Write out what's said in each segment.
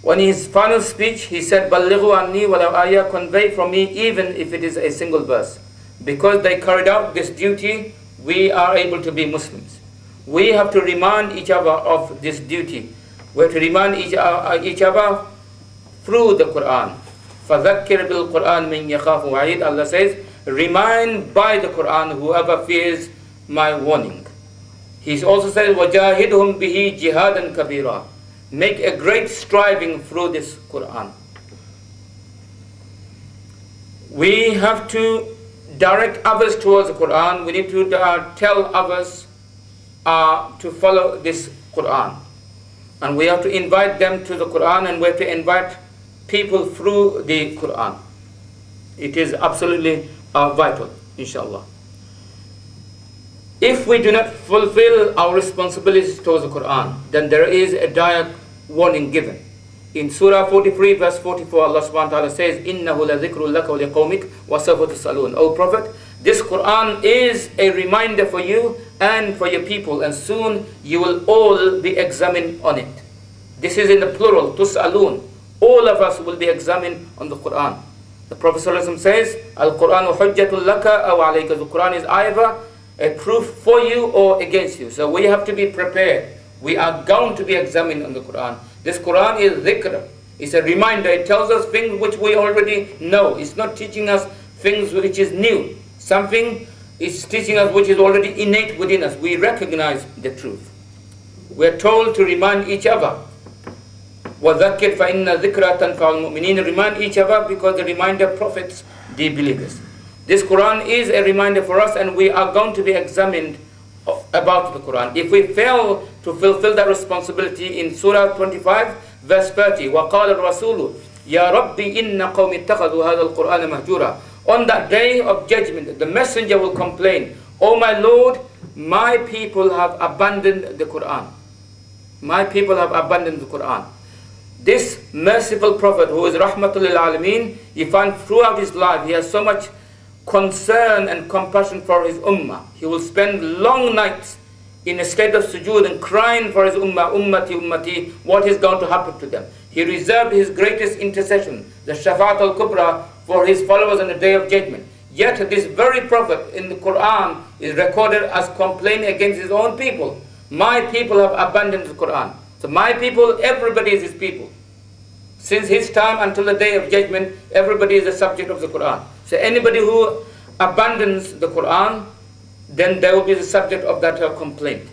When his final speech, he said, "Ballighu anni walau ayah," convey from me even if it is a single verse. Because they carried out this duty, we are able to be Muslims. We have to remind each other of this duty. We have to remind each other through the Quran. فَذَكِّرْ بِالْقُرْآنِ مِنْ يَخَافُ وَعِيدٍ. Allah says, remind by the Quran whoever fears my warning. He also says, وَجَاهِدْهُمْ بِهِ جِهَادًا كَبِيرًا. Make a great striving through this Quran. We have to direct others towards the Quran. We need to tell others to follow this Quran. And we have to invite them to the Quran, and we have to invite people through the Quran. It is absolutely vital, inshallah. If we do not fulfill our responsibilities towards the Quran, then there is a dire warning given. In Surah 43, verse 44, Allah subhanahu wa ta'ala says, إِنَّهُ لَذِكْرٌ لَكَ وَلِقَوْمِكَ وَسَوْفَ تُسْأَلُونَ. O Prophet, this Quran is a reminder for you and for your people, and soon you will all be examined on it. This is in the plural, تُسْأَلُونَ. All of us will be examined on the Quran. The Prophet ﷺ says, Al-Qur'anu hujjatun laka aw alayka. The Quran is either a proof for you or against you. So we have to be prepared. We are going to be examined on the Quran. This Quran is dhikr. It's a reminder. It tells us things which we already know. It's not teaching us things which is new. Something is teaching us which is already innate within us. We recognize the truth. We are told to remind each other. وَذَكِّرْ فَإِنَّ ذِكْرَى تَنْفَعُ الْمُؤْمِنِينَ. Remind each other because the reminder profits the believers. This Quran is a reminder for us, and we are going to be examined about the Quran. If we fail to fulfill that responsibility, in Surah 25, verse 30, وَقَالَ الرَّسُولُ يَا رَبِّ إِنَّ قَوْمِ اتَّخَذُوا هَذَا الْقُرْآنَ مَهْجُورًا. On that day of judgment, the messenger will complain, "O my Lord, my people have abandoned the Quran." My people have abandoned the Quran. This merciful Prophet, who is Rahmatul lil Alameen, you find throughout his life, he has so much concern and compassion for his ummah. He will spend long nights in a state of sujood and crying for his ummah, ummati, ummati, what is going to happen to them. He reserved his greatest intercession, the Shafa'at al-Kubra, for his followers on the day of judgment. Yet this very Prophet in the Quran is recorded as complaining against his own people. My people have abandoned the Quran. So my people, everybody is his people. Since his time until the day of judgment, everybody is a subject of the Quran. So anybody who abandons the Quran, then they will be the subject of that complaint.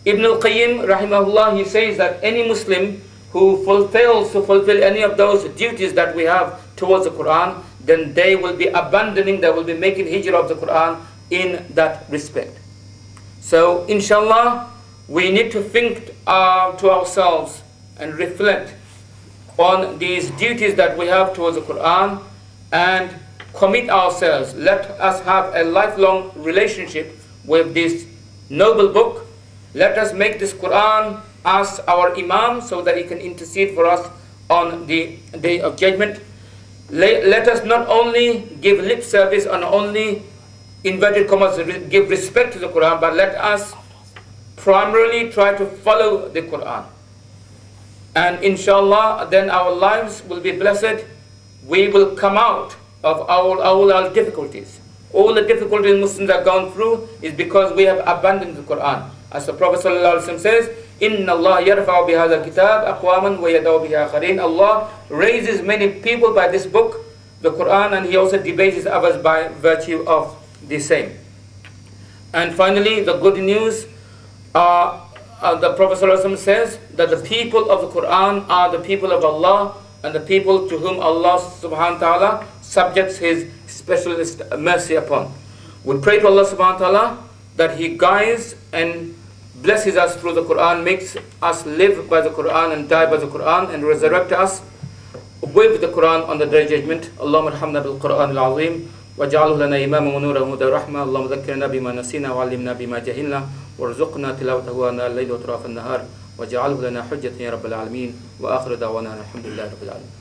Ibn al-Qayyim, rahimahullah, he says that any Muslim who fails to fulfill any of those duties that we have towards the Quran, then they will be abandoning, they will be making hijrah of the Quran in that respect. So inshallah, we need to think to ourselves and reflect on these duties that we have towards the Quran and commit ourselves. Let us have a lifelong relationship with this noble book. Let us make this Quran as our Imam so that he can intercede for us on the day of judgment. Let us not only give lip service and only, inverted commas, give respect to the Quran, but let us primarily try to follow the Quran. And inshallah, then our lives will be blessed. We will come out of all our difficulties. All the difficulties Muslims have gone through is because we have abandoned the Quran. As the Prophet ﷺ says, إِنَّ اللَّهَ يَرْفَعُ بِهَذَا الْكِتَابِ أَقْوَامًا وَيَدَعُ بِهَا آخَرِينَ. Allah raises many people by this book, the Quran, and He also debases others by virtue of the same. And finally, the good news, the Prophet ﷺ says that the people of the Quran are the people of Allah and the people to whom Allah subhanahu wa ta'ala subjects His specialist mercy upon. We pray to Allah subhanahu wa ta'ala that He guides and blesses us through the Quran, makes us live by the Quran and die by the Quran, and resurrect us with the Quran on the day of judgment. Allahumma arhamna bil Quran al-azim waj'alhu lana imaman wa nuran wa hudan wa rahma. Allahumma dhakkirna bima nasina wa 'allimna bima jahilna warzuqna tilawatahu ana al-layli wa atraf an-nahar waj'alhu lana hujjatan ya rabbal alamin wa akhiru da'wana alhamdulillahi rabbil alamin.